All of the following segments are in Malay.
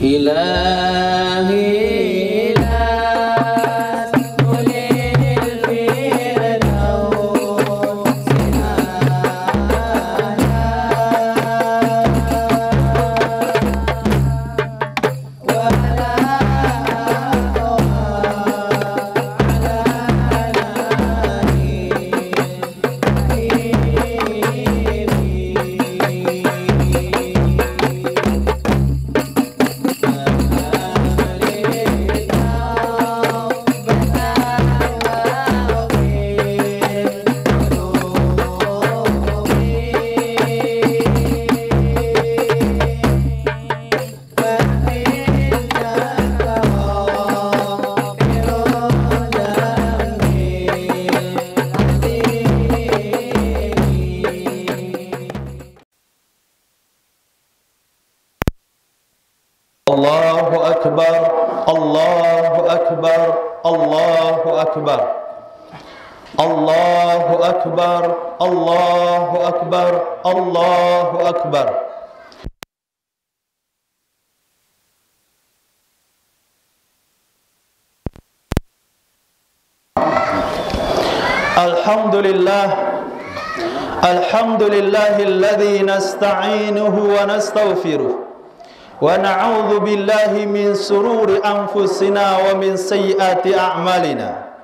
إلهي لا تولد الفردوس Allahu Akbar, Allahu Akbar, Allahu Akbar, Allahu Akbar, Allahu Akbar, Allahu Akbar. Alhamdulillah, alhamdulillahilladzi nasta'inuhu wa nastaghfiruh. Wa na'udzu billahi min sururi anfusina wa min sayyiati a'malina.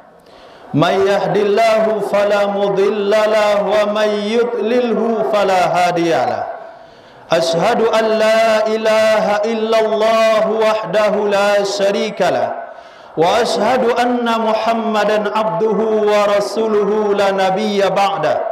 May yahdihillahu fala mudilla lahu wa may yudlilhu fala hadiyalah. Ashhadu an la ilaha illallah wahdahu la syarikalah wa ashhadu anna Muhammadan abduhu wa rasuluhu la nabiyya ba'da.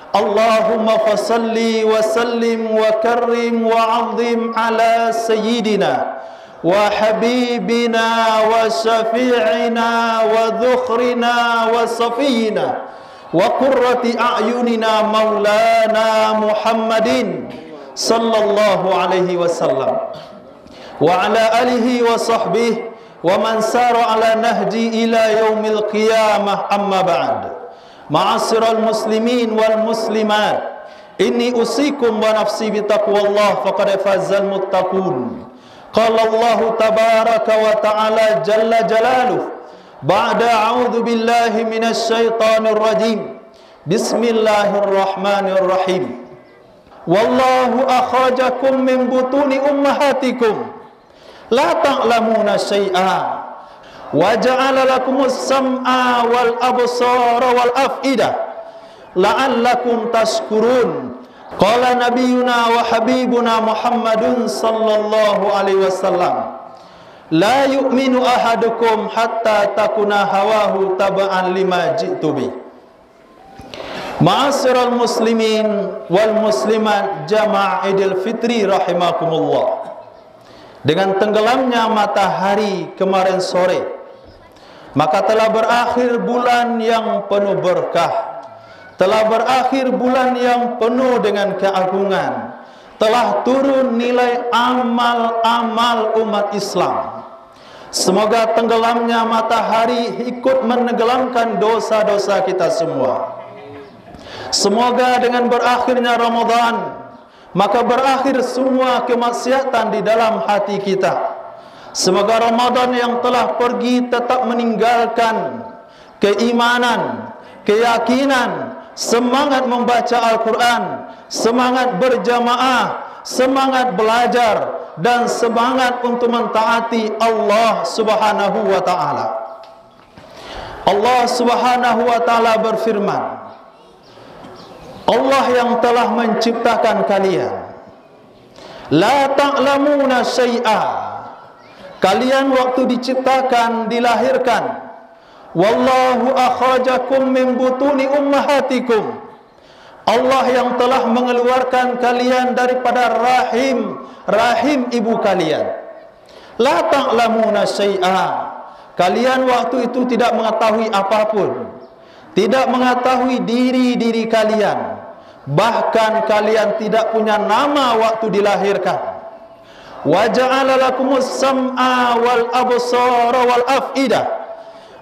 Allahumma fasalli wa sallim wa karrim wa azim ala sayyidina wa habibina wa syafi'ina wa dhukhrina wa safiyina wa qurrati a'yunina maulana Muhammadin sallallahu alaihi wasallam wa ala alihi wa sahbihi wa man sara ala nahji ila yaumil qiyamah, amma ba'd. Ma'asyiral muslimin wal muslimat, inni usikum wa nafsi bi taqwallah faqad fazal muttaqun. Qala Allah tabaraka wa ta'ala jalla jalaluh ba'da a'udzu billahi minasy syaithanir rajim. Bismillahirrahmanirrahim. Wallahu akhrajakum min butuni ummahatikum la ta'lamuna syai'a wa ja'ala lakumus sam'a wal absara wal af'idah la'allakum tashkurun. Qala nabiyuna wa habibuna Muhammadun sallallahu alaihi wasallam, la yu'minu ahadukum hatta takuna hawahu taba'an lima ji'tu bi. Ma'asyiral muslimin wal muslimat jamaah Idul Fitri rahimakumullah. Dengan tenggelamnya matahari kemarin sore, maka telah berakhir bulan yang penuh berkah, telah berakhir bulan yang penuh dengan keagungan, telah turun nilai amal-amal umat Islam. Semoga tenggelamnya matahari ikut menenggelamkan dosa-dosa kita semua. Semoga dengan berakhirnya Ramadan, maka berakhir semua kemaksiatan di dalam hati kita. Semoga Ramadan yang telah pergi tetap meninggalkan keimanan, keyakinan, semangat membaca Al-Quran, semangat berjamaah, semangat belajar, dan semangat untuk mentaati Allah Subhanahu wa ta'ala. Allah Subhanahu wa ta'ala berfirman, Allah yang telah menciptakan kalian, la ta'lamuna syai'a, kalian waktu diciptakan, dilahirkan, wallahu akhrajakum min butuni ummahatikum, Allah yang telah mengeluarkan kalian daripada rahim ibu kalian. La ta'lamuna syai'a, kalian waktu itu tidak mengetahui apapun, tidak mengetahui diri kalian, bahkan kalian tidak punya nama waktu dilahirkan. Wa ja'ala lakumus sam'a wal absara wal af'idah,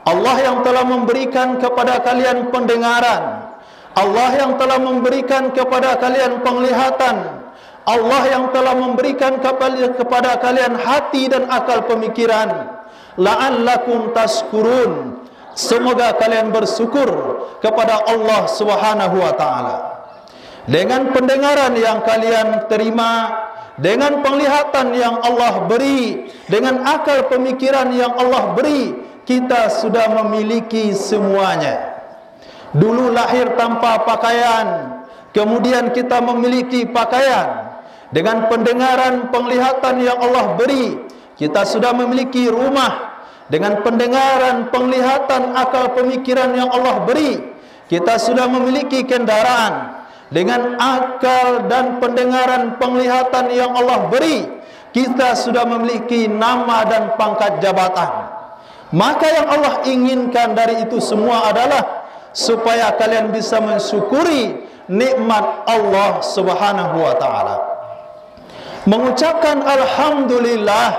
Allah yang telah memberikan kepada kalian pendengaran, Allah yang telah memberikan kepada kalian penglihatan, Allah yang telah memberikan kepada kalian hati dan akal pemikiran, la'allakum tashkurun, semoga kalian bersyukur kepada Allah Subhanahu wa taala. Dengan pendengaran yang kalian terima, dengan penglihatan yang Allah beri, dengan akal pemikiran yang Allah beri, kita sudah memiliki semuanya. Dulu lahir tanpa pakaian, kemudian kita memiliki pakaian. Dengan pendengaran, penglihatan yang Allah beri, kita sudah memiliki rumah. Dengan pendengaran, penglihatan, akal pemikiran yang Allah beri, kita sudah memiliki kendaraan. Dengan akal dan pendengaran, penglihatan yang Allah beri, kita sudah memiliki nama dan pangkat jabatan. Maka yang Allah inginkan dari itu semua adalah supaya kalian bisa mensyukuri nikmat Allah Subhanahu wa taala. Mengucapkan alhamdulillah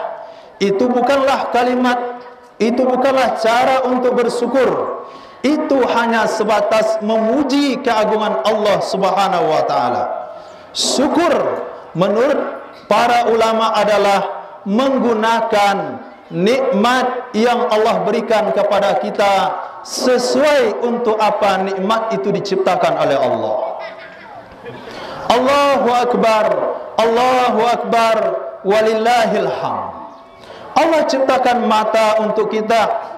itu bukanlah kalimat, itu bukanlah cara untuk bersyukur. Itu hanya sebatas memuji keagungan Allah Subhanahu wa taala. Syukur menurut para ulama adalah menggunakan nikmat yang Allah berikan kepada kita sesuai untuk apa nikmat itu diciptakan oleh Allah. Allahu Akbar, Allahu Akbar, walillahil hamd. Allah ciptakan mata untuk kita.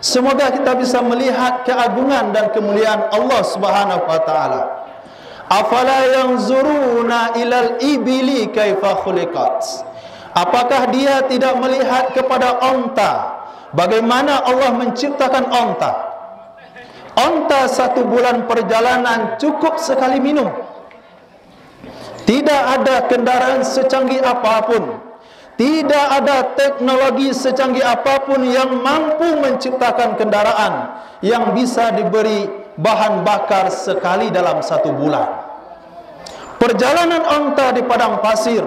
Semoga kita bisa melihat keagungan dan kemuliaan Allah Subhanahu wa taala. Afala yanzuruna ilal ibili kaifa khuliqat. Apakah dia tidak melihat kepada onta, bagaimana Allah menciptakan onta? Onta 1 bulan perjalanan cukup sekali minum. Tidak ada kendaraan secanggih apapun, tidak ada teknologi secanggih apapun yang mampu menciptakan kendaraan yang bisa diberi bahan bakar sekali dalam 1 bulan. Perjalanan onta di padang pasir,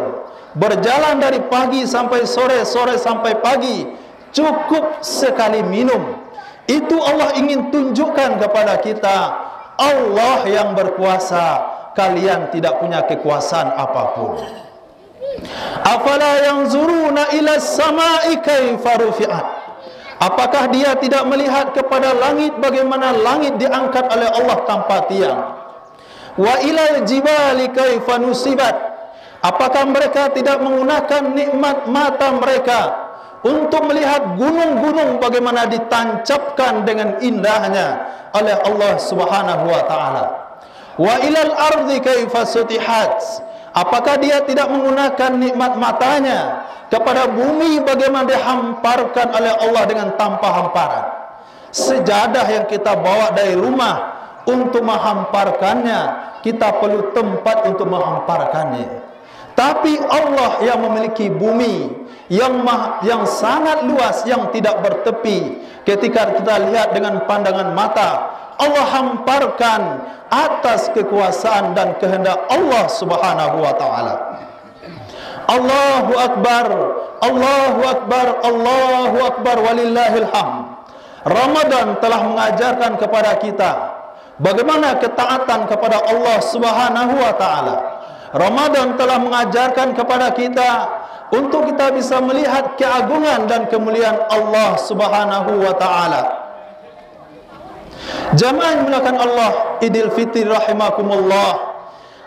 berjalan dari pagi sampai sore, sore sampai pagi, cukup sekali minum. Itu Allah ingin tunjukkan kepada kita, Allah yang berkuasa, kalian tidak punya kekuasaan apapun. Afala yanzuruna ila samai kaifa rufi'at. Apakah dia tidak melihat kepada langit, bagaimana langit diangkat oleh Allah tanpa tiang? Wa ilal jibali kaifa nusibat. Apakah mereka tidak menggunakan nikmat mata mereka untuk melihat gunung-gunung bagaimana ditancapkan dengan indahnya oleh Allah Subhanahu wa taala? Wa ilal ardi kaifa sutihat. Apakah dia tidak menggunakan nikmat matanya kepada bumi bagaimana dihamparkan oleh Allah dengan tanpa hamparan? Sejadah yang kita bawa dari rumah untuk menghamparkannya, kita perlu tempat untuk menghamparkannya. Tapi Allah yang memiliki bumi yang sangat luas, yang tidak bertepi, ketika kita lihat dengan pandangan mata, Allah hamparkan atas kekuasaan dan kehendak Allah Subhanahu wa taala. Allahu Akbar, Allahu Akbar, Allahu Akbar, walillahil hamd. Ramadan telah mengajarkan kepada kita bagaimana ketaatan kepada Allah Subhanahu wa taala. Ramadan telah mengajarkan kepada kita untuk kita bisa melihat keagungan dan kemuliaan Allah Subhanahu wa taala. Jamaah yang dimuliakan Allah, Idul Fitri rahimakumullah.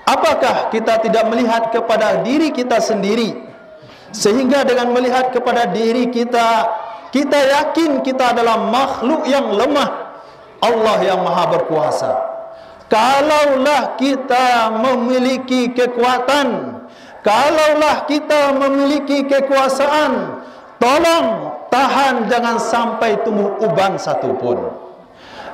Apakah kita tidak melihat kepada diri kita sendiri, sehingga dengan melihat kepada diri kita, kita yakin kita adalah makhluk yang lemah, Allah yang maha berkuasa. Kalaulah kita memiliki kekuatan, kalaulah kita memiliki kekuasaan, tolong tahan jangan sampai tumbuh uban satupun.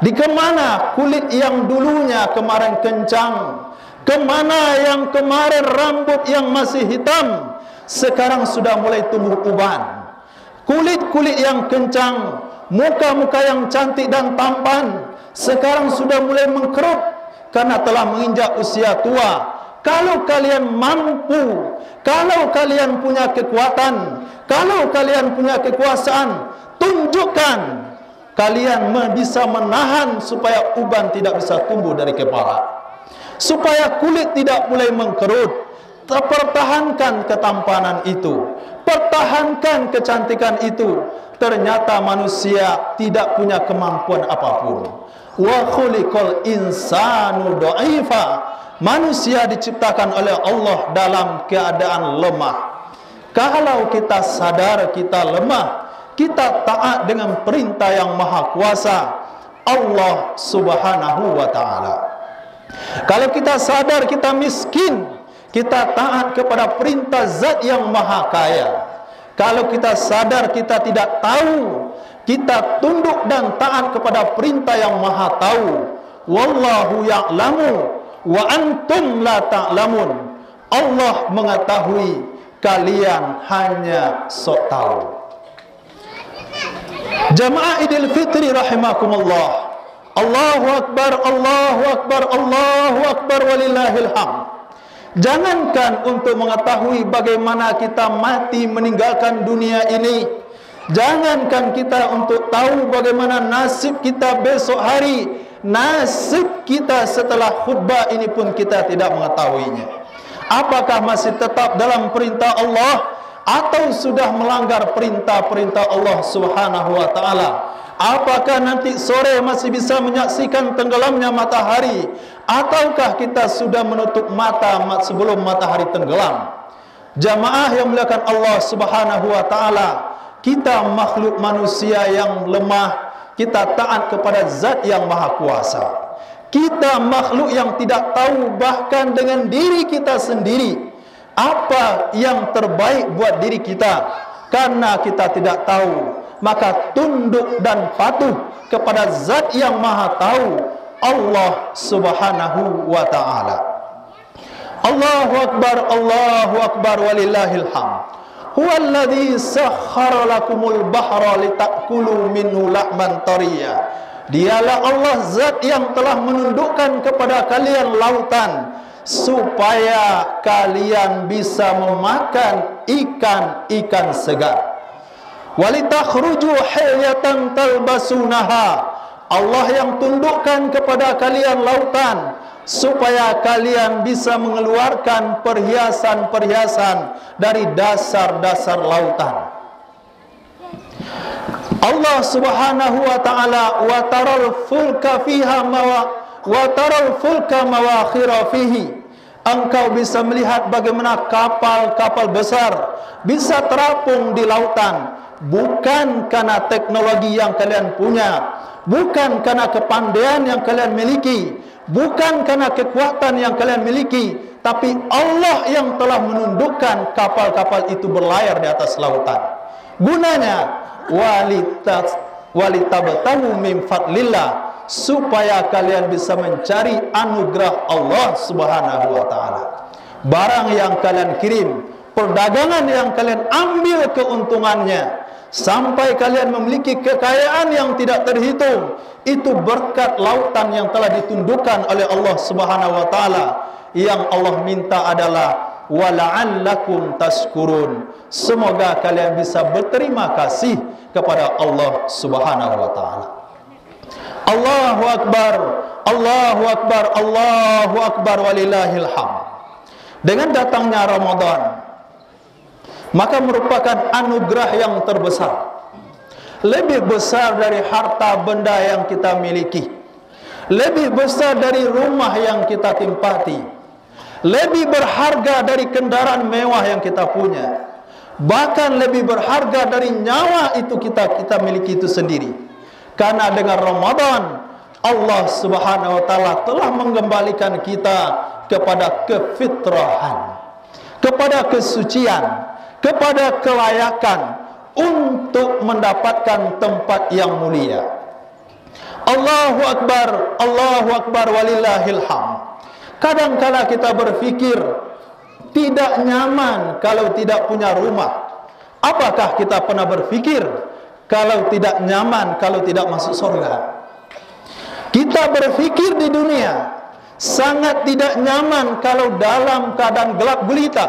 Di kemana kulit yang dulunya kemarin kencang, kemana yang kemarin rambut yang masih hitam, sekarang sudah mulai tumbuh uban. Kulit-kulit yang kencang, muka-muka yang cantik dan tampan, sekarang sudah mulai mengkerut karena telah menginjak usia tua. Kalau kalian mampu, kalau kalian punya kekuatan, kalau kalian punya kekuasaan, tunjukkan kalian bisa menahan supaya uban tidak bisa tumbuh dari kepala, supaya kulit tidak mulai mengkerut, pertahankan ketampanan itu, pertahankan kecantikan itu. Ternyata manusia tidak punya kemampuan apapun. Wa khuliqal insanu dha'ifa. Manusia diciptakan oleh Allah dalam keadaan lemah. Kalau kita sadar kita lemah, kita taat dengan perintah yang maha kuasa Allah subhanahu wa ta'ala. Kalau kita sadar kita miskin, kita taat kepada perintah zat yang maha kaya. Kalau kita sadar kita tidak tahu, kita tunduk dan taat kepada perintah yang maha tahu. Wallahu ya'lamu wa antum la ta'lamun. Allah mengetahui, kalian hanya sok tahu. Jamaah Idul Fitri rahimakumullah. Allahu Akbar, Allahu Akbar, Allahu Akbar walillahil hamd. Jangankan untuk mengetahui bagaimana kita mati meninggalkan dunia ini, jangankan kita untuk tahu bagaimana nasib kita besok hari, nasib kita setelah khutbah ini pun kita tidak mengetahuinya. Apakah masih tetap dalam perintah Allah atau sudah melanggar perintah-perintah Allah subhanahu wa ta'ala? Apakah nanti sore masih bisa menyaksikan tenggelamnya matahari, ataukah kita sudah menutup mata sebelum matahari tenggelam? Jamaah yang muliakan Allah subhanahu wa ta'ala, kita makhluk manusia yang lemah, kita taat kepada zat yang maha kuasa. Kita makhluk yang tidak tahu bahkan dengan diri kita sendiri apa yang terbaik buat diri kita. Karena kita tidak tahu, maka tunduk dan patuh kepada zat yang maha tahu, Allah subhanahu wa ta'ala. Allahu Akbar, Allahu Akbar walillahil hamd. Huwallazi sakhkhara lakumul bahra litakulu minhu lahman tariya. Dialah Allah zat yang telah menundukkan kepada kalian lautan supaya kalian bisa memakan ikan-ikan segar. Walitakhruju hilyatan talbasunaha. Allah yang tundukkan kepada kalian lautan supaya kalian bisa mengeluarkan perhiasan-perhiasan dari dasar-dasar lautan. Allah subhanahu wa ta'ala wa taral fulka fiha wa taral fulka mawakhira fihi. Engkau bisa melihat bagaimana kapal-kapal besar bisa terapung di lautan, bukan karena teknologi yang kalian punya, bukan karena kepandaian yang kalian miliki, bukan karena kekuatan yang kalian miliki, tapi Allah yang telah menundukkan kapal-kapal itu berlayar di atas lautan. Gunanya walitabtahu min fadlillah, supaya kalian bisa mencari anugerah Allah subhanahu wa ta'ala. Barang yang kalian kirim, perdagangan yang kalian ambil keuntungannya, sampai kalian memiliki kekayaan yang tidak terhitung, itu berkat lautan yang telah ditundukkan oleh Allah subhanahu wa ta'ala. Yang Allah minta adalah wala'allakum tashkurun. Semoga kalian bisa berterima kasih kepada Allah subhanahu wa ta'ala. Allahu Akbar, Allahu Akbar, Allahu Akbar walillahil hamd. Dengan datangnya Ramadan, maka merupakan anugerah yang terbesar, lebih besar dari harta benda yang kita miliki, lebih besar dari rumah yang kita tempati, lebih berharga dari kendaraan mewah yang kita punya, bahkan lebih berharga dari nyawa itu kita miliki itu sendiri. Karena dengan Ramadan, Allah subhanahu wa ta'ala telah mengembalikan kita kepada kefitrahan, kepada kesucian, kepada kelayakan untuk mendapatkan tempat yang mulia. Allahu Akbar, Allahu Akbar walillahil hamd. Kadang-kala kita berfikir tidak nyaman kalau tidak punya rumah. Apakah kita pernah berfikir kalau tidak nyaman kalau tidak masuk surga? Kita berfikir di dunia sangat tidak nyaman kalau dalam keadaan gelap gulita,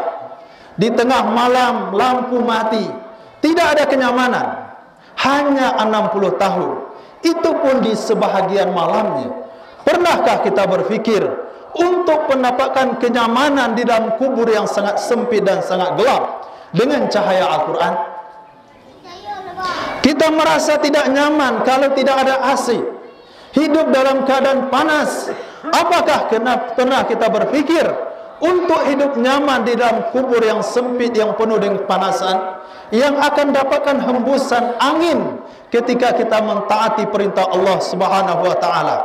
di tengah malam lampu mati, tidak ada kenyamanan. Hanya 60 tahun, itu pun di sebahagian malamnya. Pernahkah kita berfikir untuk mendapatkan kenyamanan di dalam kubur yang sangat sempit dan sangat gelap dengan cahaya Al-Quran? Kita merasa tidak nyaman kalau tidak ada AC, hidup dalam keadaan panas. Apakah pernah kita berpikir untuk hidup nyaman di dalam kubur yang sempit, yang penuh dengan kepanasan, yang akan dapatkan hembusan angin ketika kita mentaati perintah Allah Subhanahu wa taala?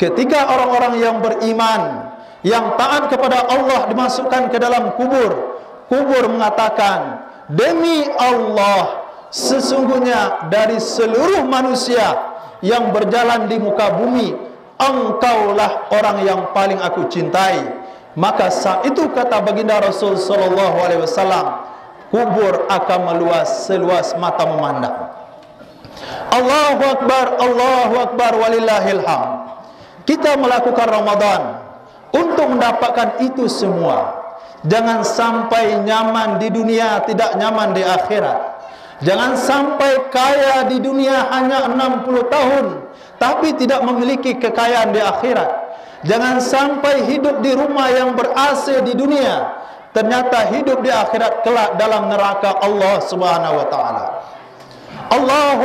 Ketika orang-orang yang beriman, yang taat kepada Allah dimasukkan ke dalam kubur, kubur mengatakan, demi Allah, sesungguhnya dari seluruh manusia yang berjalan di muka bumi, engkaulah orang yang paling aku cintai. Maka saat itu kata baginda Rasul sallallahu alaihi wasallam, kubur akan meluas seluas mata memandang. Allahu Akbar, walillahil hamd. Kita melakukan Ramadan untuk mendapatkan itu semua. Jangan sampai nyaman di dunia, tidak nyaman di akhirat. Jangan sampai kaya di dunia hanya 60 tahun, tapi tidak memiliki kekayaan di akhirat. Jangan sampai hidup di rumah yang ber-AC di dunia, ternyata hidup di akhirat kelak dalam neraka Allah Subhanahu wa taala. Allahu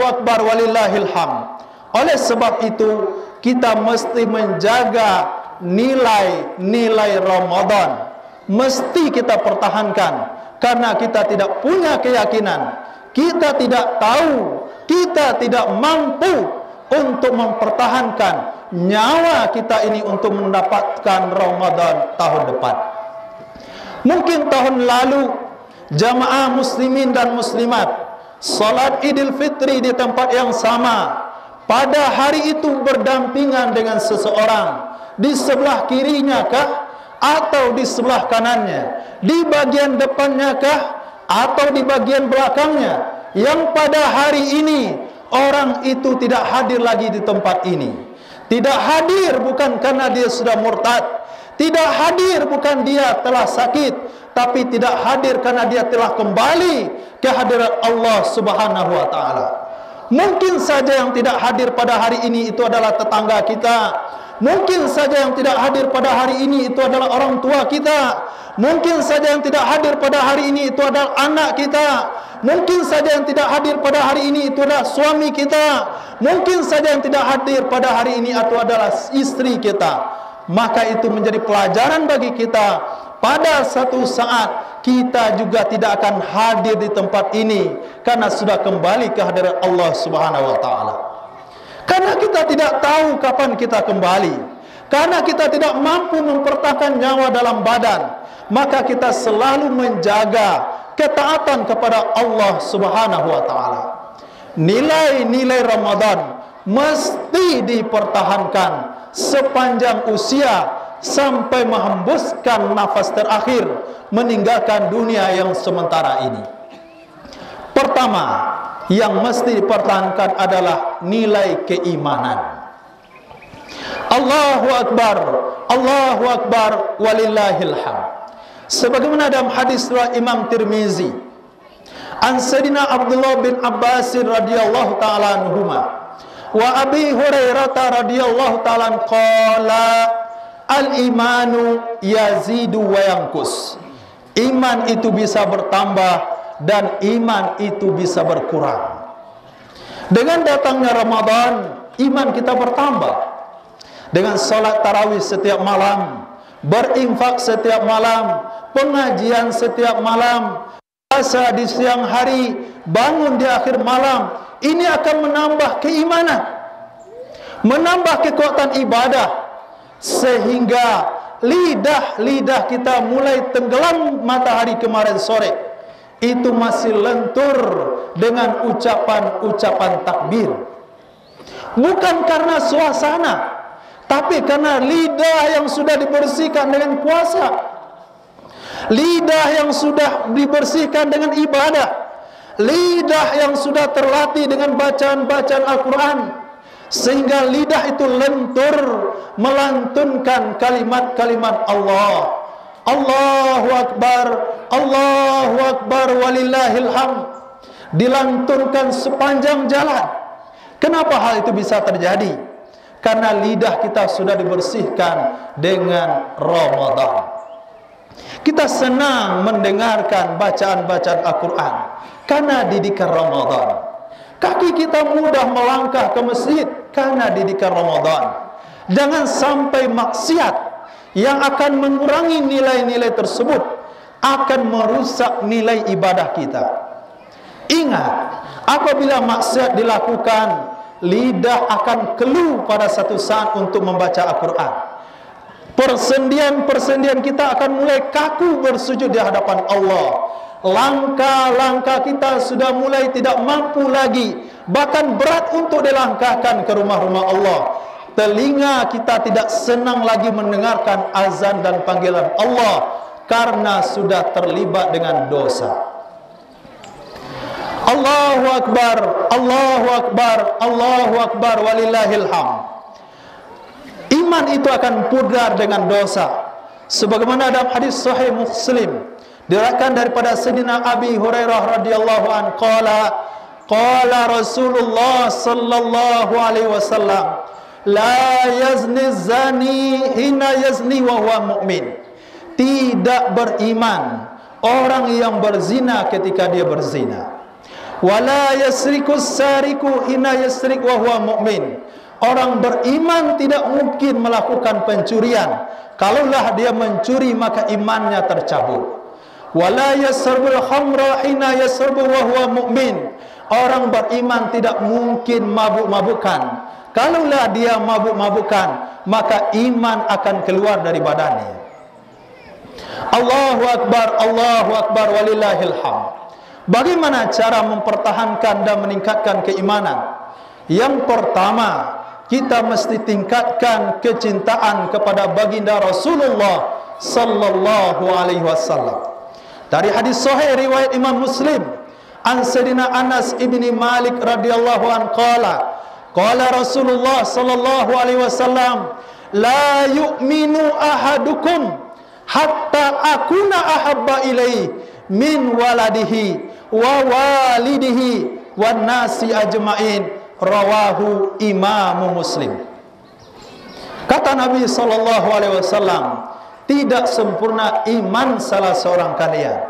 Akbar, walillahil hamd. Oleh sebab itu, kita mesti menjaga nilai-nilai Ramadan. Mesti kita pertahankan, karena kita tidak punya keyakinan, kita tidak tahu, kita tidak mampu untuk mempertahankan nyawa kita ini untuk mendapatkan Ramadan tahun depan. Mungkin tahun lalu jamaah muslimin dan muslimat salat Idul Fitri di tempat yang sama. Pada hari itu berdampingan dengan seseorang, di sebelah kirinya kah atau di sebelah kanannya, di bagian depannya kah atau di bagian belakangnya, yang pada hari ini orang itu tidak hadir lagi di tempat ini. Tidak hadir bukan karena dia sudah murtad, tidak hadir bukan dia telah sakit, tapi tidak hadir karena dia telah kembali ke hadirat Allah Subhanahu wa taala. Mungkin saja yang tidak hadir pada hari ini itu adalah tetangga kita. Mungkin saja yang tidak hadir pada hari ini itu adalah orang tua kita. Mungkin saja yang tidak hadir pada hari ini itu adalah anak kita. Mungkin saja yang tidak hadir pada hari ini itu adalah suami kita. Mungkin saja yang tidak hadir pada hari ini itu adalah istri kita. Maka itu menjadi pelajaran bagi kita. Pada satu saat kita juga tidak akan hadir di tempat ini, karena sudah kembali ke hadirat Allah Subhanahu wa taala. Karena kita tidak tahu kapan kita kembali, karena kita tidak mampu mempertahankan nyawa dalam badan, maka kita selalu menjaga ketaatan kepada Allah Subhanahu wa taala. Nilai-nilai Ramadan mesti dipertahankan sepanjang usia, sampai menghembuskan nafas terakhir meninggalkan dunia yang sementara ini. Pertama yang mesti dipertahankan adalah nilai keimanan. Allahu Akbar, walillahil hamd. Sebagaimana dalam hadis riwayat Imam Tirmizi, an Sayyidina Abdullah bin Abbas radhiyallahu taala anhuma wa Abi Hurairah radhiyallahu taala qala, al-imanu yazidu wa yanqus. Iman itu bisa bertambah dan iman itu bisa berkurang. Dengan datangnya Ramadan, iman kita bertambah. Dengan salat tarawih setiap malam, berinfak setiap malam, pengajian setiap malam, puasa di siang hari, bangun di akhir malam. Ini akan menambah keimanan, menambah kekuatan ibadah, sehingga lidah kita mulai tenggelam matahari kemarin sore itu masih lentur dengan ucapan-ucapan takbir. Bukan karena suasana, tapi karena lidah yang sudah dibersihkan dengan puasa, lidah yang sudah dibersihkan dengan ibadah, lidah yang sudah terlatih dengan bacaan-bacaan Al-Quran, sehingga lidah itu lentur melantunkan kalimat-kalimat Allah. Allahu Akbar, walillahil hamd. Dilantunkan sepanjang jalan. Kenapa hal itu bisa terjadi? karena lidah kita sudah dibersihkan dengan Ramadan. Kita senang mendengarkan bacaan-bacaan Al-Quran karena didikan Ramadan. Kaki kita mudah melangkah ke masjid karena didikan Ramadan. Jangan sampai maksiat yang akan mengurangi nilai-nilai tersebut akan merusak nilai ibadah kita. Ingat, apabila maksiat dilakukan, lidah akan keluh pada satu saat untuk membaca Al-Quran. Persendian-persendian kita akan mulai kaku bersujud di hadapan Allah. Langkah-langkah kita sudah mulai tidak mampu lagi, bahkan berat untuk dilangkahkan ke rumah-rumah Allah. Telinga kita tidak senang lagi mendengarkan azan dan panggilan Allah karena sudah terlibat dengan dosa. Allahu Akbar, Allahu Akbar, Allahu Akbar, walillahil hamd. Iman itu akan pudar dengan dosa. Sebagaimana dalam hadis sahih Muslim diriwayatkan daripada Sayyidina Abi Hurairah radhiyallahu anhu qala Rasulullah sallallahu alaihi wasallam, la yazni zani hina yazni wa huwa mu'min. Tidak beriman orang yang berzina ketika dia berzina. Wala yasriku sariku hina yasrik wa huwa mu'min. Orang beriman tidak mungkin melakukan pencurian. Kalaulah dia mencuri maka imannya tercabut. Wala yasrabul khamra hina yasrabu wa huwa mu'min. Orang beriman tidak mungkin mabuk-mabukan. Kalaulah dia mabuk-mabukan, maka iman akan keluar dari badannya. Allahu Akbar, Allahu Akbar, walillahil hamd. Bagaimana cara mempertahankan dan meningkatkan keimanan? Yang pertama, kita mesti tingkatkan kecintaan kepada baginda Rasulullah sallallahu alaihi wasallam. Dari hadis sahih riwayat Imam Muslim, an Sayyidina Anas ibni Malik radhiyallahu anhu qala Rasulullah sallallahu alaihi wasallam, la yu'minu ahadukum hatta akuna ahabba ilaihi min waladihi wa walidihi wan nasi ajmain. Rawahu Imam Muslim. Kata Nabi sallallahu alaihi wasallam, tidak sempurna iman salah seorang kalian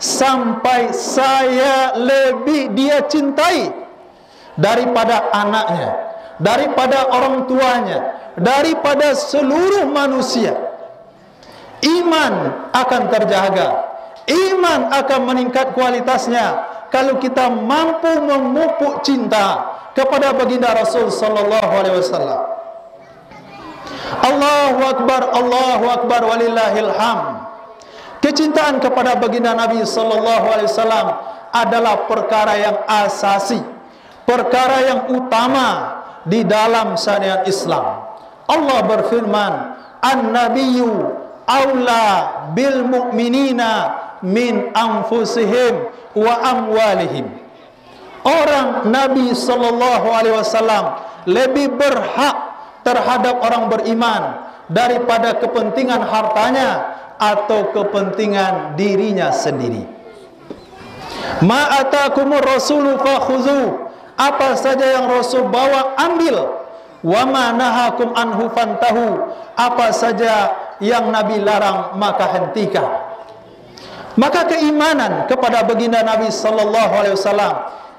sampai saya lebih dia cintai daripada anaknya, daripada orang tuanya, daripada seluruh manusia. Iman akan terjaga, iman akan meningkat kualitasnya kalau kita mampu memupuk cinta kepada baginda Rasul sallallahu alaihi wasallam. Allahu Akbar, walillahil hamd. Kecintaan kepada baginda Nabi sallallahu alaihi wasallam adalah perkara yang asasi, perkara yang utama di dalam syariat Islam. Allah berfirman, "An-nabiyyu aula bil mu'minina min anfusihim wa amwalihim." Orang Nabi sallallahu alaihi wasallam lebih berhak terhadap orang beriman daripada kepentingan hartanya atau kepentingan dirinya sendiri. Ma atakumur rasulu fakhuzu. Apa saja yang Rasul bawa ambil. Wa ma nahakum anhu fantahu. Apa saja yang Nabi larang maka hentikan. Maka keimanan kepada baginda Nabi sallallahu alaihi wasallam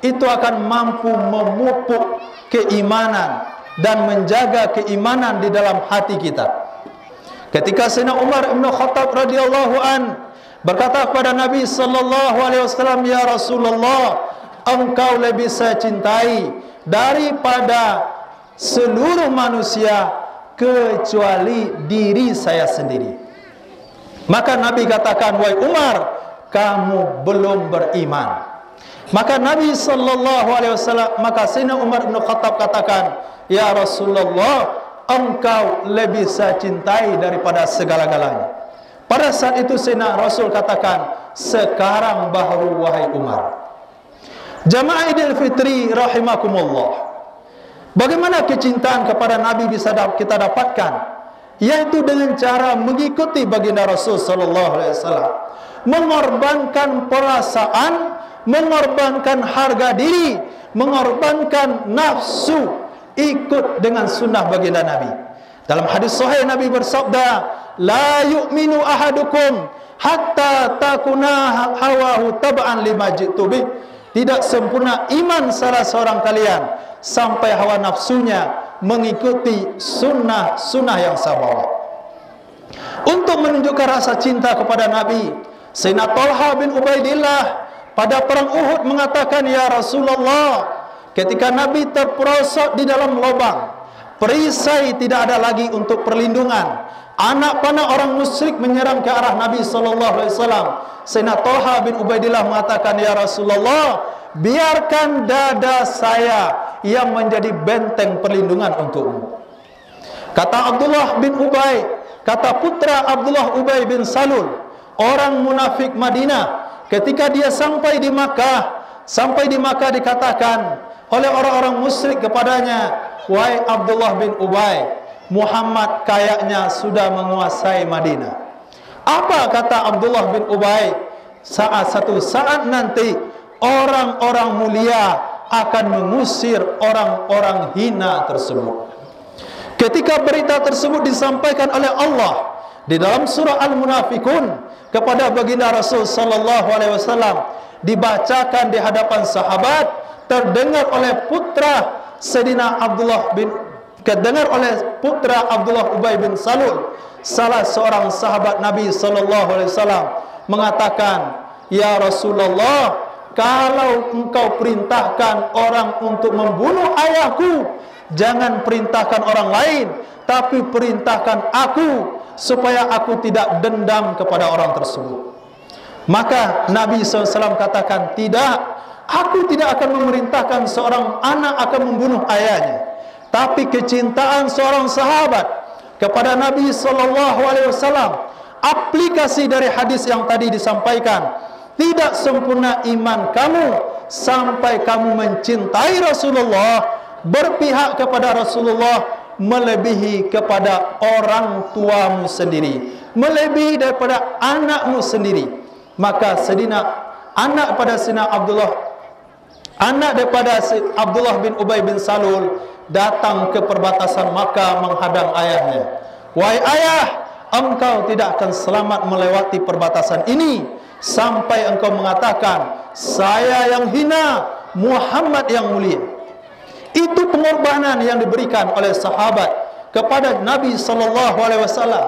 itu akan mampu memupuk keimanan dan menjaga keimanan di dalam hati kita. Ketika Sayyidina Umar bin Khattab radhiyallahu an berkata kepada Nabi sallallahu alaihi wasallam, "Ya Rasulullah, engkau lebih saya cintai daripada seluruh manusia kecuali diri saya sendiri." Maka Nabi katakan, "Wahai Umar, kamu belum beriman." Maka Nabi sallallahu alaihi wasallam, maka Sayyidina Umar bin Khattab katakan, "Ya Rasulullah, engkau lebih saya cintai daripada segala-galanya." Pada saat itu Sayyidina Rasul katakan, "Sekarang baru wahai Umar." Jamaah Idul Fitri rahimakumullah. Bagaimana kecintaan kepada Nabi bisa kita dapatkan? Yaitu dengan cara mengikuti baginda Rasul sallallahu alaihi wasallam, mengorbankan perasaan, mengorbankan harga diri, mengorbankan nafsu ikut dengan sunnah baginda Nabi. Dalam hadis sahih Nabi bersabda, la yu'minu ahadukum hatta takuna hawahu tab'an lima ji'tu bih. Tidak sempurna iman salah seorang kalian sampai hawa nafsunya mengikuti sunnah yang saya bawa. Untuk menunjukkan rasa cinta kepada Nabi, Sayyidina Talha bin Ubaidillah pada perang Uhud mengatakan, ya Rasulullah, ketika Nabi terperosok di dalam lubang, perisai tidak ada lagi untuk perlindungan, anak panah orang musyrik menyerang ke arah Nabi SAW. Sayyidina Talha bin Ubaidillah mengatakan, ya Rasulullah, biarkan dada saya yang menjadi benteng perlindungan untukmu. Kata Abdullah bin Ubay, kata putra Abdullah Ubay bin Salul, orang munafik Madinah, ketika dia sampai di Makkah dikatakan oleh orang-orang musyrik kepadanya, wahai Abdullah bin Ubay, Muhammad kayaknya sudah menguasai Madinah. Apa kata Abdullah bin Ubay? Satu saat nanti orang-orang mulia akan mengusir orang-orang hina tersebut. Ketika berita tersebut disampaikan oleh Allah di dalam surah Al-Munafikun kepada baginda Rasul sallallahu alaihi wasallam, dibacakan di hadapan sahabat, terdengar oleh putra Sayyidina Abdullah Ubay bin Salul, salah seorang sahabat Nabi sallallahu alaihi wasallam, mengatakan, ya Rasulullah, kalau engkau perintahkan orang untuk membunuh ayahku, jangan perintahkan orang lain, tapi perintahkan aku, supaya aku tidak dendam kepada orang tersebut. Maka Nabi SAW katakan, tidak, aku tidak akan memerintahkan seorang anak akan membunuh ayahnya. Tapi kecintaan seorang sahabat kepada Nabi SAW, aplikasi dari hadis yang tadi disampaikan, tidak sempurna iman kamu sampai kamu mencintai Rasulullah, berpihak kepada Rasulullah melebihi kepada orang tuamu sendiri, melebihi daripada anakmu sendiri. Maka anak daripada Abdullah bin Ubay bin Salul datang ke perbatasan Makkah menghadang ayahnya. Wahai ayah, engkau tidak akan selamat melewati perbatasan ini sampai engkau mengatakan, saya yang hina, Muhammad yang mulia. Itu pengorbanan yang diberikan oleh sahabat kepada Nabi SAW.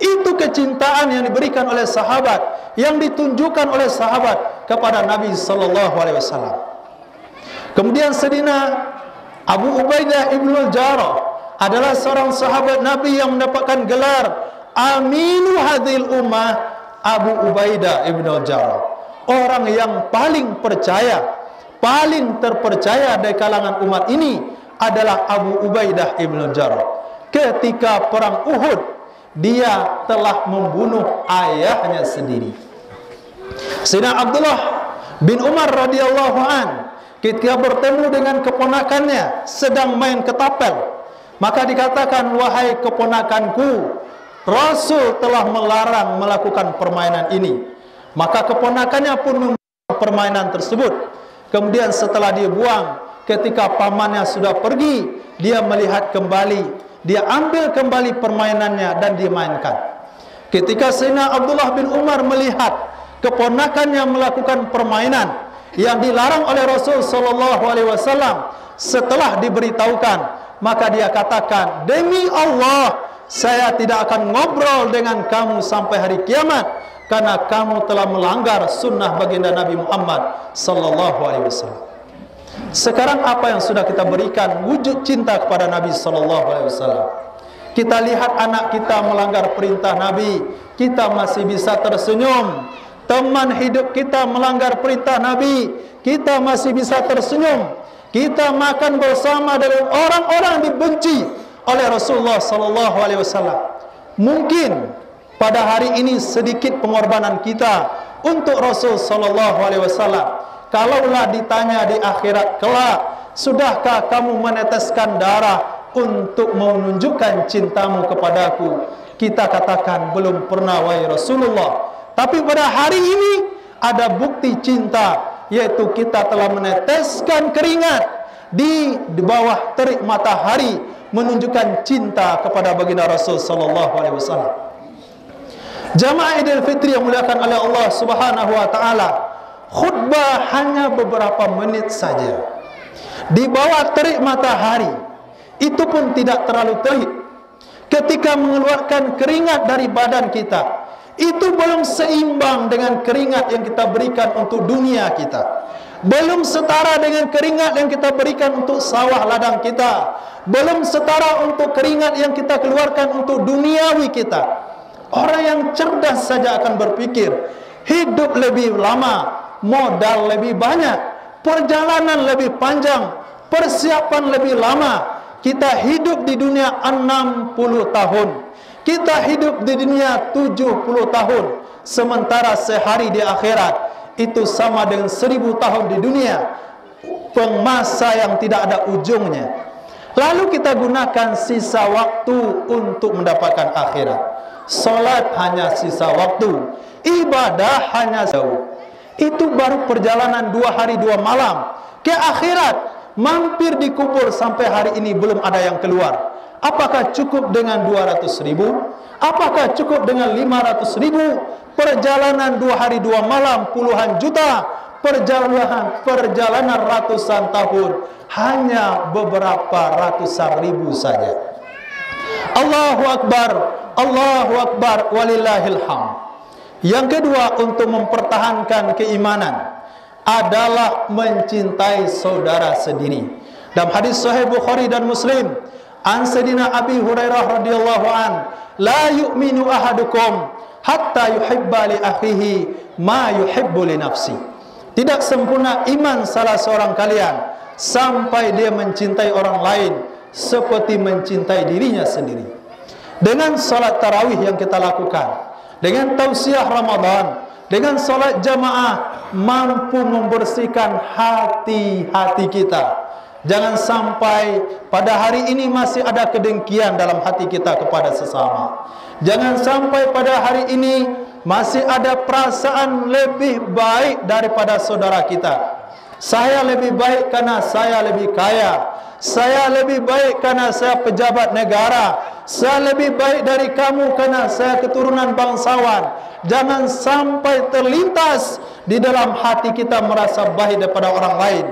Itu kecintaan yang diberikan oleh sahabat, yang ditunjukkan oleh sahabat kepada Nabi SAW. Kemudian Sayyidina Abu Ubaidah ibn al-Jarrah adalah seorang sahabat Nabi yang mendapatkan gelar Aminu hadhil ummah. Abu Ubaidah ibn al-Jarrah, orang yang paling percaya, paling terpercaya dari kalangan umat ini adalah Abu Ubaidah ibn al-Jarrah. Ketika perang Uhud, dia telah membunuh ayahnya sendiri. Sayyidina Abdullah bin Umar radhiyallahu an, ketika bertemu dengan keponakannya sedang main ketapel, maka dikatakan, wahai keponakanku, Rasul telah melarang melakukan permainan ini. Maka keponakannya pun membuang permainan tersebut. Kemudian setelah dia buang, ketika pamannya sudah pergi, dia melihat kembali, dia ambil kembali permainannya dan dia mainkan. Ketika Sayyidina Abdullah bin Umar melihat keponakannya melakukan permainan yang dilarang oleh Rasul SAW, setelah diberitahukan, maka dia katakan, demi Allah, saya tidak akan ngobrol dengan kamu sampai hari kiamat, karena kamu telah melanggar sunnah baginda Nabi Muhammad SAW. Sekarang apa yang sudah kita berikan wujud cinta kepada Nabi SAW? Kita lihat anak kita melanggar perintah Nabi, kita masih bisa tersenyum. Teman hidup kita melanggar perintah Nabi, kita masih bisa tersenyum. Kita makan bersama dengan orang-orang dibenci oleh Rasulullah SAW. Mungkin pada hari ini sedikit pengorbanan kita untuk Rasul SAW. Kalaulah ditanya di akhirat kelak, sudahkah kamu meneteskan darah untuk menunjukkan cintamu kepadaku? Kita katakan, belum pernah wahai Rasulullah. Tapi pada hari ini ada bukti cinta, yaitu kita telah meneteskan keringat di bawah terik matahari menunjukkan cinta kepada baginda Rasul sallallahu alaihi wasallam. Jamaah Idul Fitri yang muliakan oleh Allah Subhanahu wa taala, khutbah hanya beberapa menit saja di bawah terik matahari, itu pun tidak terlalu terik. Ketika mengeluarkan keringat dari badan kita, itu belum seimbang dengan keringat yang kita berikan untuk dunia kita, belum setara dengan keringat yang kita berikan untuk sawah ladang kita, belum setara untuk keringat yang kita keluarkan untuk duniawi kita. Orang yang cerdas saja akan berpikir, hidup lebih lama, modal lebih banyak, perjalanan lebih panjang, persiapan lebih lama. Kita hidup di dunia 60 tahun, kita hidup di dunia 70 tahun, sementara sehari di akhirat itu sama dengan 1000 tahun di dunia, pemasa yang tidak ada ujungnya. Lalu kita gunakan sisa waktu untuk mendapatkan akhirat. Salat hanya sisa waktu, ibadah hanya jauh. Itu baru perjalanan 2 hari 2 malam ke akhirat. Mampir di kubur sampai hari ini belum ada yang keluar. Apakah cukup dengan 200.000? Apakah cukup dengan 500.000? Perjalanan 2 hari 2 malam puluhan juta, perjalanan ratusan tahun hanya beberapa ratusan ribu saja. Allahu Akbar, Allahu Akbar, walillahil hamd. Yang kedua, untuk mempertahankan keimanan adalah mencintai saudara sendiri. Dalam hadis sahih Bukhari dan Muslim, an Sayyidina Abi Hurairah radhiyallahu an, la yu'minu ahadukum hatta yuhibba li akhihi ma yuhibbu li nafsi. Tidak sempurna iman salah seorang kalian sampai dia mencintai orang lain seperti mencintai dirinya sendiri. Dengan salat tarawih yang kita lakukan, dengan tausiah Ramadan, dengan salat jamaah, mampu membersihkan hati-hati kita. Jangan sampai pada hari ini masih ada kedengkian dalam hati kita kepada sesama. Jangan sampai pada hari ini masih ada perasaan lebih baik daripada saudara kita. Saya lebih baik karena saya lebih kaya, saya lebih baik karena saya pejabat negara, saya lebih baik dari kamu karena saya keturunan bangsawan. Jangan sampai terlintas di dalam hati kita merasa baik daripada orang lain.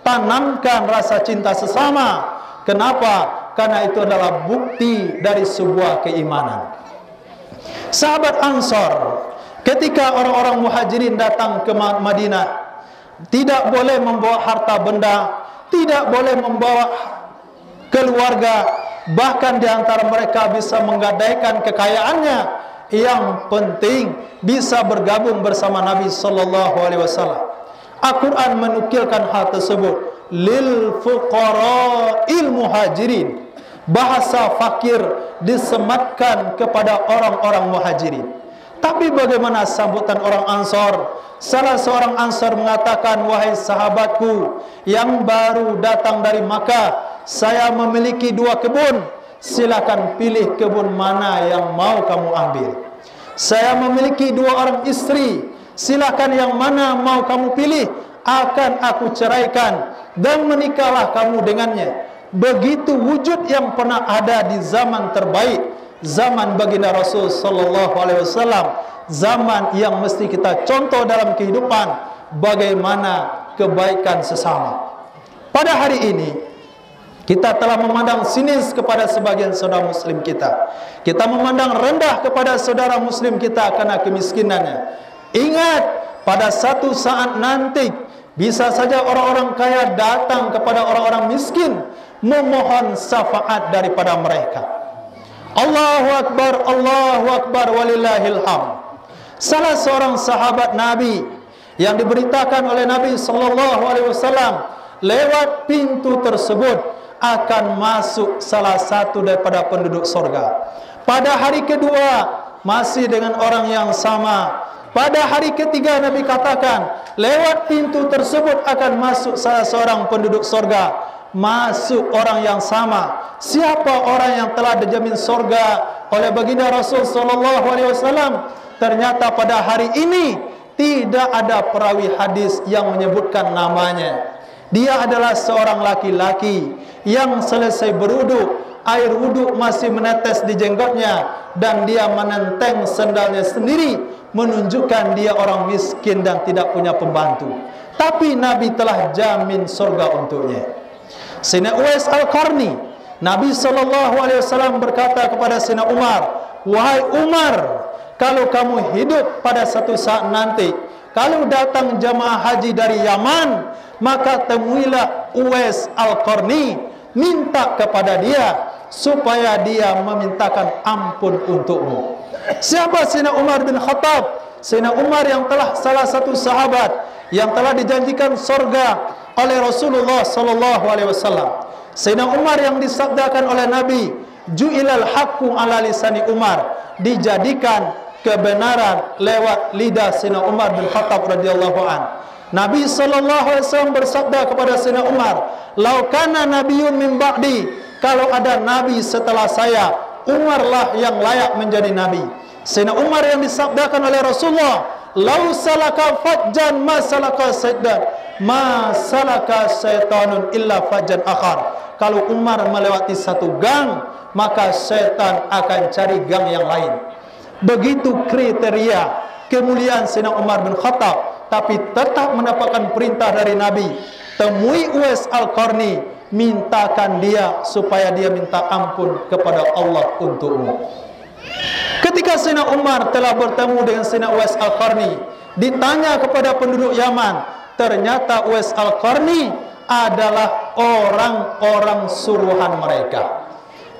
Tanamkan rasa cinta sesama. Kenapa? Karena itu adalah bukti dari sebuah keimanan. Sahabat Ansor, ketika orang-orang muhajirin datang ke Madinah, tidak boleh membawa harta benda, tidak boleh membawa keluarga, bahkan di antara mereka bisa menggadaikan kekayaannya. Yang penting bisa bergabung bersama Nabi sallallahu alaihi wasallam. Al-Quran menukilkan hal tersebut. Lil fuqara'il muhajirin. Bahasa fakir disematkan kepada orang-orang muhajirin. Tapi bagaimana sambutan orang Ansor? Salah seorang Ansor mengatakan, wahai sahabatku yang baru datang dari Makkah, saya memiliki 2 kebun. Silakan pilih kebun mana yang mau kamu ambil. Saya memiliki 2 orang istri. Silakan yang mana mau kamu pilih. Akan aku ceraikan dan menikahlah kamu dengannya. Begitu wujud yang pernah ada di zaman terbaik, zaman baginda Rasul sallallahu alaihi wasallam, zaman yang mesti kita contoh dalam kehidupan bagaimana kebaikan sesama. Pada hari ini kita telah memandang sinis kepada sebagian saudara muslim kita. Kita memandang rendah kepada saudara muslim kita karena kemiskinannya. Ingat, pada satu saat nanti bisa saja orang-orang kaya datang kepada orang-orang miskin memohon syafaat daripada mereka. Allahu Akbar, walillahil hamd. Salah seorang sahabat Nabi yang diberitakan oleh Nabi sallallahu alaihi wasallam, lewat pintu tersebut akan masuk salah satu daripada penduduk surga. Pada hari kedua masih dengan orang yang sama. Pada hari ketiga Nabi katakan, lewat pintu tersebut akan masuk salah seorang penduduk surga. Masuk orang yang sama. Siapa orang yang telah dijamin surga oleh baginda Rasul sallallahu alaihi wasallam? Ternyata pada hari ini tidak ada perawi hadis yang menyebutkan namanya. Dia adalah seorang laki-laki yang selesai berwudu, air wudu masih menetes di jenggotnya, dan dia menenteng sendalnya sendiri, menunjukkan dia orang miskin dan tidak punya pembantu. Tapi Nabi telah jamin surga untuknya. Sayyidina Uwais Al-Qarni, Nabi SAW berkata kepada Sayyidina Umar, "Wahai Umar, kalau kamu hidup pada satu saat nanti, kalau datang jamaah haji dari Yaman, maka temuilah Uwais Al-Qarni, minta kepada dia supaya dia memintakan ampun untukmu." Siapa Sayyidina Umar bin Khattab? Sayyidina Umar yang telah salah satu sahabat yang telah dijanjikan surga oleh Rasulullah SAW. Sayyidina Umar yang disabdakan oleh Nabi, "Ju'ilal haqqu ala lisani Umar," dijadikan kebenaran lewat lidah Sayyidina Umar bin Khattab radhiyallahu an. Nabi SAW bersabda kepada Sayyidina Umar, "Lau kana nabiyyun min ba'di," kalau ada nabi setelah saya, Umarlah yang layak menjadi nabi. Sayyidina Umar yang disabdakan oleh Rasulullah, "Lau salaka fajjan ma salaka sayyidan, ma salaka syaitanun illa fajjan akhar." Kalau Umar melewati satu gang, maka syaitan akan cari gang yang lain. Begitu kriteria kemuliaan Sayyidina Umar bin Khattab, tapi tetap mendapatkan perintah dari Nabi, temui Uwais Al-Qarni, mintakan dia supaya dia minta ampun kepada Allah untukmu. Ketika Sayyidina Umar telah bertemu dengan Sayyidina Uwais Al-Qarni, ditanya kepada penduduk Yaman, ternyata Uwais Al-Qarni adalah orang-orang suruhan mereka.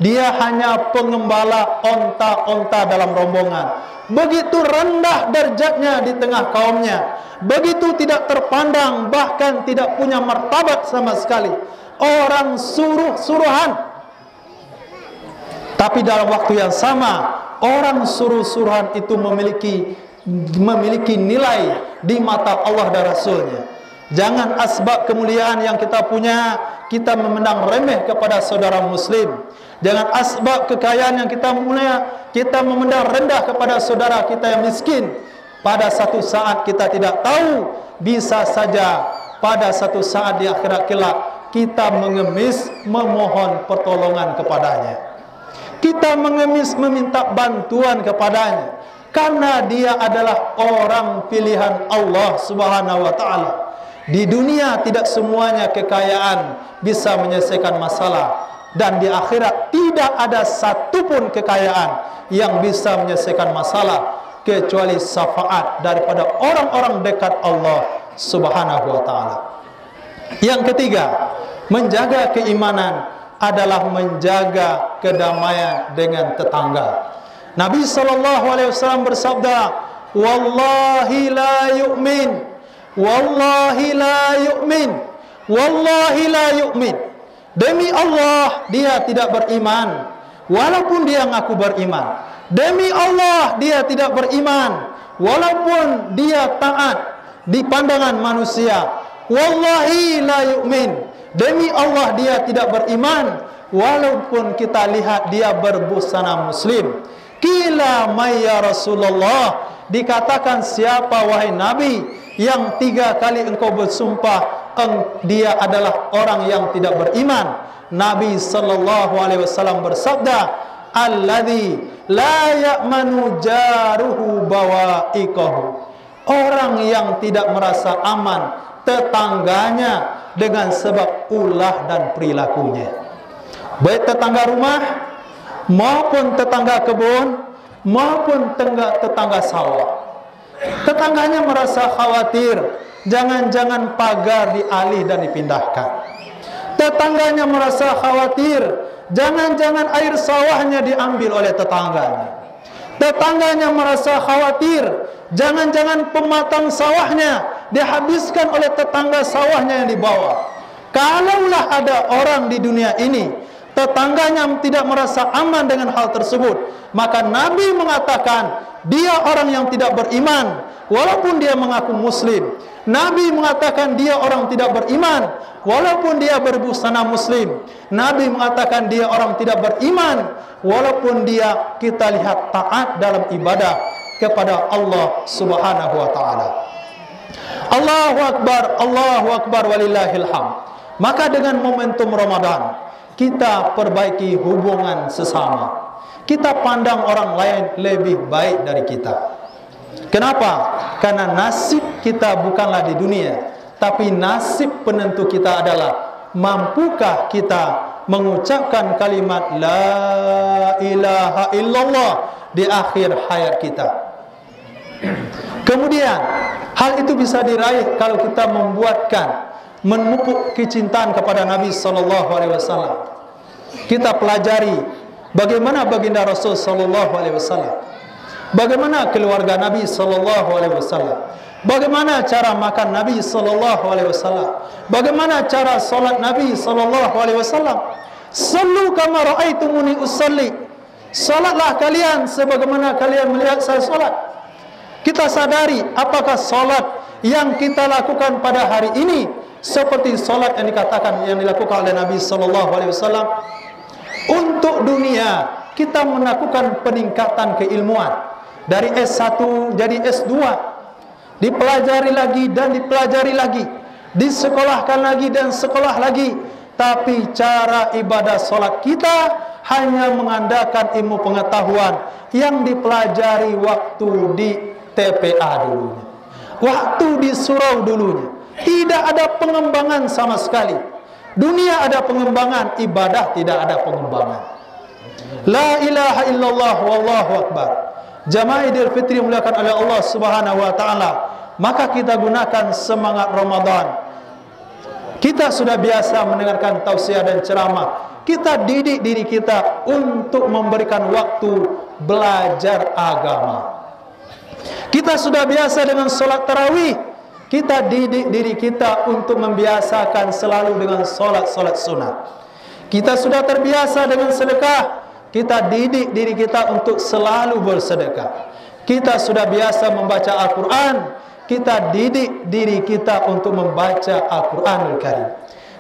Dia hanya pengembala onta-onta dalam rombongan. Begitu rendah derajatnya di tengah kaumnya, begitu tidak terpandang, bahkan tidak punya martabat sama sekali. Orang suruhan. Tapi dalam waktu yang sama, orang suruhan itu memiliki nilai di mata Allah dan Rasulnya. Jangan asbab kemuliaan yang kita punya, kita memandang remeh kepada saudara muslim. Jangan asbab kekayaan yang kita punya, kita memandang rendah kepada saudara kita yang miskin. Pada satu saat kita tidak tahu, bisa saja pada satu saat di akhirat kelak kita mengemis memohon pertolongan kepadanya. Kita mengemis meminta bantuan kepadanya, karena dia adalah orang pilihan Allah Subhanahu wa taala. Di dunia tidak semuanya kekayaan bisa menyelesaikan masalah, dan di akhirat tidak ada satupun kekayaan yang bisa menyelesaikan masalah kecuali syafaat daripada orang-orang dekat Allah Subhanahu wa taala. Yang ketiga, menjaga keimanan adalah menjaga kedamaian dengan tetangga. Nabi SAW bersabda, "Wallahi la yu'min, wallahi la yu'min, wallahi la yu'min." Demi Allah, dia tidak beriman, walaupun dia ngaku beriman. Demi Allah, dia tidak beriman, walaupun dia taat di pandangan manusia. Wallahi la yu'min. Demi Allah, dia tidak beriman, walaupun kita lihat dia berbusana muslim. Qila may ya Rasulullah, dikatakan siapa wahai Nabi yang 3 kali engkau bersumpah dia adalah orang yang tidak beriman? Nabi SAW bersabda, "Alladzi la ya'manu jaruhu bawa'iqahu." Orang yang tidak merasa aman tetangganya dengan sebab ulah dan perilakunya. Baik tetangga rumah maupun tetangga kebun maupun tetangga sawah. Tetangganya merasa khawatir, jangan-jangan pagar dialih dan dipindahkan. Tetangganya merasa khawatir, jangan-jangan air sawahnya diambil oleh tetangganya. Tetangganya merasa khawatir, jangan-jangan pematang sawahnya dihabiskan oleh tetangga sawahnya yang di bawah. Kalaulah ada orang di dunia ini, tetangganya tidak merasa aman dengan hal tersebut, maka Nabi mengatakan dia orang yang tidak beriman walaupun dia mengaku muslim. Nabi mengatakan dia orang tidak beriman walaupun dia berbusana muslim. Nabi mengatakan dia orang tidak beriman walaupun dia kita lihat taat dalam ibadah kepada Allah Subhanahu wa taala. Allahu Akbar walillahil hamd. Maka dengan momentum Ramadan, kita perbaiki hubungan sesama. Kita pandang orang lain lebih baik dari kita. Kenapa? Karena nasib kita bukanlah di dunia, tapi nasib penentu kita adalah mampukah kita mengucapkan kalimat La ilaha illallah di akhir hayat kita. Kemudian hal itu bisa diraih kalau kita memupuk kecintaan kepada Nabi SAW. Kita pelajari bagaimana baginda Rasul SAW, bagaimana keluarga Nabi SAW, bagaimana cara makan Nabi SAW, bagaimana cara solat Nabi SAW. Sallu kama ra'aitumuni usalli. Salatlah kalian sebagaimana kalian melihat saya solat. Kita sadari apakah solat yang kita lakukan pada hari ini seperti solat yang dilakukan oleh Nabi SAW. Untuk dunia kita melakukan peningkatan keilmuan dari S1 jadi S2, dipelajari lagi dan dipelajari lagi, disekolahkan lagi dan sekolah lagi. Tapi cara ibadah solat kita hanya mengandalkan ilmu pengetahuan yang dipelajari waktu di TPA dulunya, waktu di surau dulunya. Tidak ada pengembangan sama sekali. Dunia ada pengembangan, ibadah tidak ada pengembangan. La ilaha illallah wallahu akbar. Jamaah Idul Fitri dimuliakan oleh Allah Subhanahu wa taala. Maka kita gunakan semangat Ramadan. Kita sudah biasa mendengarkan tausiah dan ceramah. Kita didik diri kita untuk memberikan waktu belajar agama. Kita sudah biasa dengan solat tarawih. Kita didik diri kita untuk membiasakan selalu dengan solat-solat sunat. Kita sudah terbiasa dengan sedekah. Kita didik diri kita untuk selalu bersedekah. Kita sudah biasa membaca Al-Quran. Kita didik diri kita untuk membaca Al-Quranul Karim.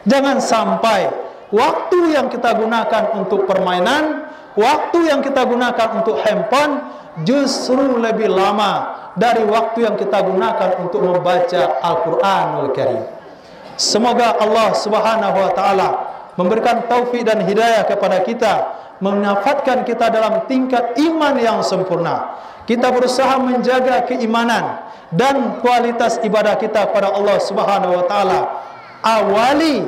Jangan sampai waktu yang kita gunakan untuk permainan, waktu yang kita gunakan untuk handphone justru lebih lama dari waktu yang kita gunakan untuk membaca Al-Quranul Karim. Semoga Allah Subhanahu wa taala memberikan taufik dan hidayah kepada kita, menyafatkan kita dalam tingkat iman yang sempurna. Kita berusaha menjaga keimanan dan kualitas ibadah kita kepada Allah Subhanahu wa taala. Awali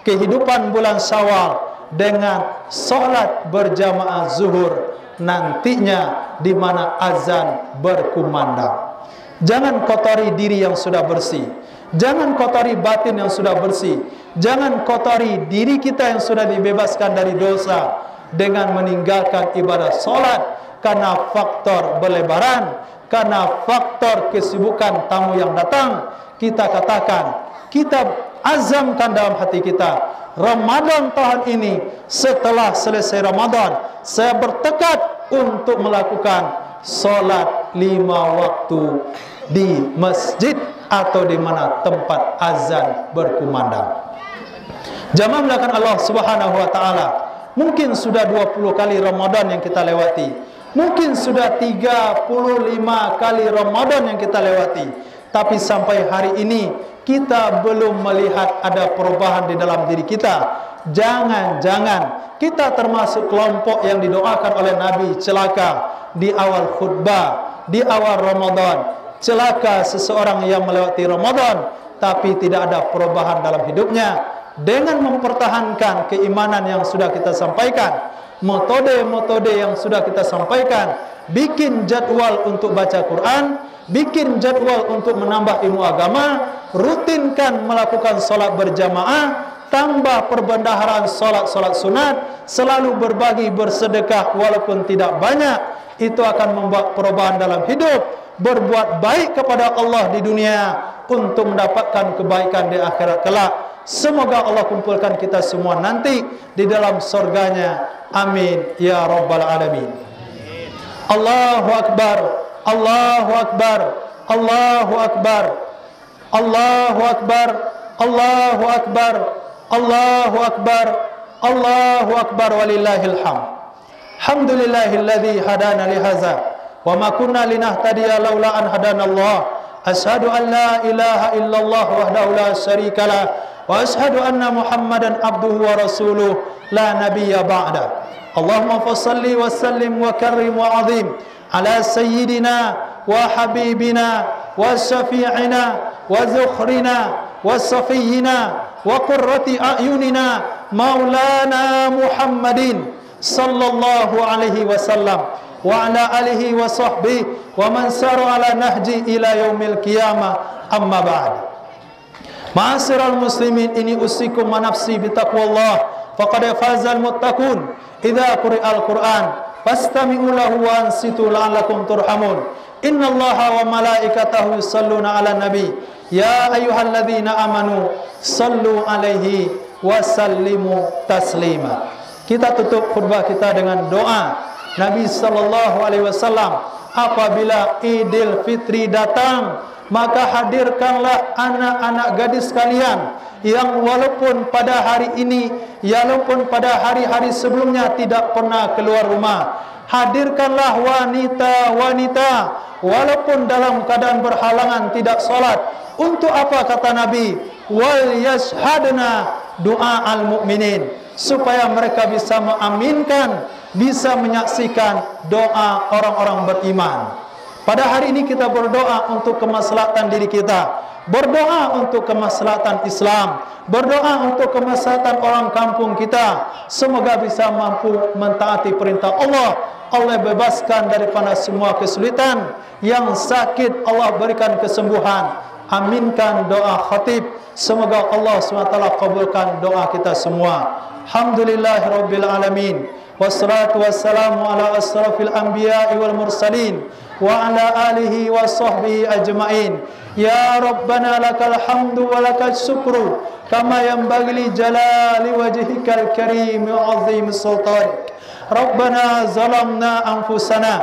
kehidupan bulan Syawal dengan solat berjamaah zuhur nantinya di mana azan berkumandang. Jangan kotori diri yang sudah bersih. Jangan kotori batin yang sudah bersih. Jangan kotori diri kita yang sudah dibebaskan dari dosa dengan meninggalkan ibadah solat karena faktor berlebaran, karena faktor kesibukan tamu yang datang. Kita katakan, kita azamkan dalam hati kita, Ramadan tahun ini, setelah selesai Ramadan, saya bertekad untuk melakukan solat 5 waktu di masjid atau di mana tempat azan berkumandang. Jamaah melakukan Allah Subhanahu wa taala. Mungkin sudah 20 kali Ramadan yang kita lewati. Mungkin sudah 35 kali Ramadan yang kita lewati. Tapi sampai hari ini kita belum melihat ada perubahan di dalam diri kita. Jangan-jangan kita termasuk kelompok yang didoakan oleh Nabi celaka di awal khutbah, di awal Ramadan. Celaka seseorang yang melewati Ramadan tapi tidak ada perubahan dalam hidupnya. Dengan mempertahankan keimanan yang sudah kita sampaikan, metode-metode yang sudah kita sampaikan, bikin jadwal untuk baca Quran, bikin jadwal untuk menambah ilmu agama, rutinkan melakukan solat berjamaah, tambah perbendaharaan solat-solat sunat, selalu berbagi bersedekah walaupun tidak banyak. Itu akan membuat perubahan dalam hidup, berbuat baik kepada Allah di dunia untuk mendapatkan kebaikan di akhirat kelak. Semoga Allah kumpulkan kita semua nanti di dalam surganya. Amin ya rabbal alamin. Allahu akbar, Allahu akbar, Allahu akbar, Allahu akbar, Allahu akbar, Allahu akbar, Allahu akbar walillahil hamd. Alhamdulillahilladzi hadana li hadza wa ma kunna linahtadiya laula an hadana Allah. asyhadu an la ilaha illallah wahdahu la syarikalah wa asyhadu anna Muhammadan abduhu wa rasuluh la nabiyya ba'da. Allahumma fassalli wa sallim wa karrim wa azim ala sayyidina wa habibina wa syafi'ina wa zukhrina wa safiyina wa qurrati a'yunina maulana Muhammadin sallallahu alaihi wasallam wa ala alihi wa sahbihi wa man sara ala nahji ila yaumil qiyamah, amma ba'd. Ma'asyiral muslimin, ini usikum wa nafsi bi taqwallah faqad fazal muttaqun. Idza quri'al Qur'an fastami'u lahu wa ansitu la'allakum turhamun. Innallaha wa malaikatahu yusalluna 'alan nabi ya ayyuhalladzina amanu sallu 'alaihi wa sallimu taslima. Kita tutup khutbah kita dengan doa Nabi sallallahu alaihi wasallam. Apabila Idul Fitri datang, maka hadirkanlah anak-anak gadis kalian yang walaupun pada hari ini, walaupun pada hari-hari sebelumnya tidak pernah keluar rumah. Hadirkanlah wanita-wanita walaupun dalam keadaan berhalangan tidak sholat. Untuk apa kata Nabi? Wal yashhadna du'a al-mu'minin, supaya mereka bisa mengaminkan, bisa menyaksikan doa orang-orang beriman. Pada hari ini kita berdoa untuk kemaslahatan diri kita, berdoa untuk kemaslahatan Islam, berdoa untuk kemaslahatan orang kampung kita. Semoga bisa mampu mentaati perintah Allah. Allah bebaskan daripada semua kesulitan. Yang sakit Allah berikan kesembuhan. Aminkan doa khatib. Semoga Allah SWT kabulkan doa kita semua. Alhamdulillahirabbil alamin. Wassalatu wassalamu ala asrafil anbiya'i wal mursalin wa ala alihi wa sahbihi ajma'in. Ya Rabbana lakal hamdu wa lakal syukru kama yanbaghi li jalali wajhikal karim wa azim sultanik. Rabbana zalamna anfusana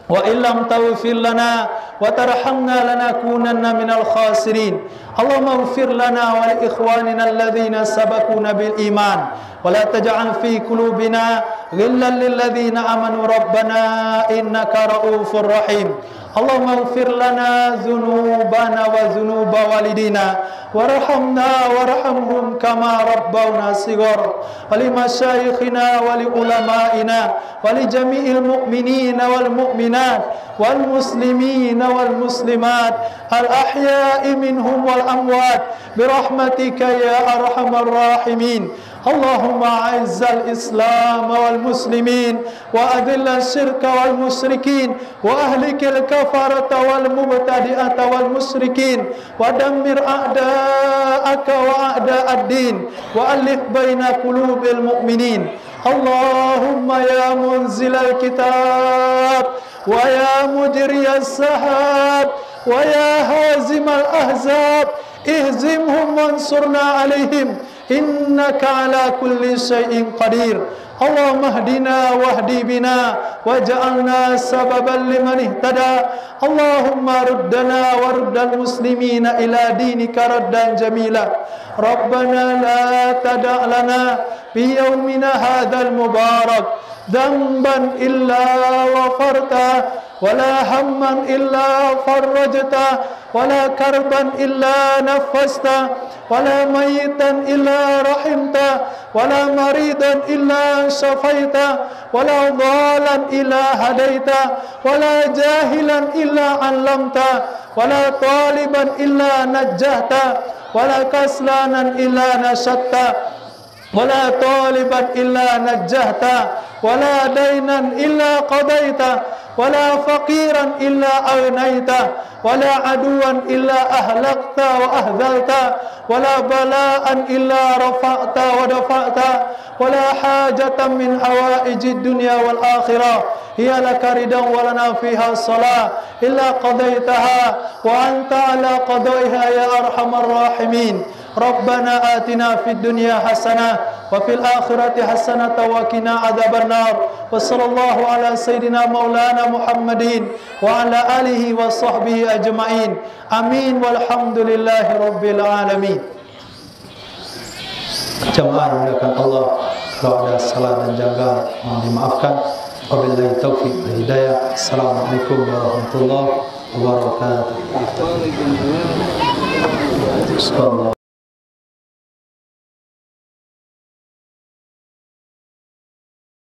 wa illam taghfir lana wa tarhamna lanakunanna minal khasirin. Allahumma ighfir lana wa li ikhwanina alladhina sabaquna bil iman wa la taj'al fi qulubina ghillan lil ladzina amanu rabbana innaka raufur rahim. Allahumma ighfir lana dzunubana wa dzunuba walidina warhamna warhamhum kama rabbawna shighar. Wa li masyayikhina wa li ulama'ina wa li jami'il mu'minina wal mu'minat wal muslimina wal muslimat al ahya'i minhum wal amwat bi rahmatika ya arhamar rahimin. Allahumma a'izzal Islam wal muslimin wa adhillal syirka wal musyrikin wa ahlikil kafarata wal mubtadi'ata wal musyrikin wa dammir a'da'aka wa a'da'ad din wa alif baina qulubil mu'minin. Allahumma ya munzilal kitab wa ya mujriyas sahab wa ya hazimal ahzab ihzimhum wansurna alaihim innaka ala kulli syai'in qadir. Allahumma hdina wahdi bina waj'alna sababan liman ihtada. Allahumma ruddana wa ruddal muslimina ila dinika raddan jamila. Rabbana la tada' lana fi yawmina hadzal mubarak dhanban illa ghafarta wala hamman illa farajta wala karban illa nafasta wala mayitan illa rahimta wala maridan illa syafaita wala dhalan illa hadaita wala jahilan illa 'allamta wala taliban illa najjahta wala kaslanan illa nashatta wala taliban illa najjahta wala dainan illa qadaita wala faqiran illa agnaita wala aduwan illa ahlakta wa ahzalta wala balaan illa rafa'ta wa dafa'ta wala hajatan min hawaijid dunya wal akhirah hiya laka ridan wa lana fiha salah illa qadaitaha wa anta ala qadaiha ya arhamar rahimin. Rabbana atina fid dunya hasanah wa fil akhirati hasanah wa qina adzabannar. Wa sallallahu ala sayidina maulana Muhammadin wa ala alihi wa sahbihi ajma'in. Amin walhamdulillahi rabbil alamin. Jemaah dimuliakan Allah, kalau ada salah dan janggal mohon dimaafkan. Wabillahi taufiq wal hidayah. Assalamualaikum warahmatullahi wabarakatuh.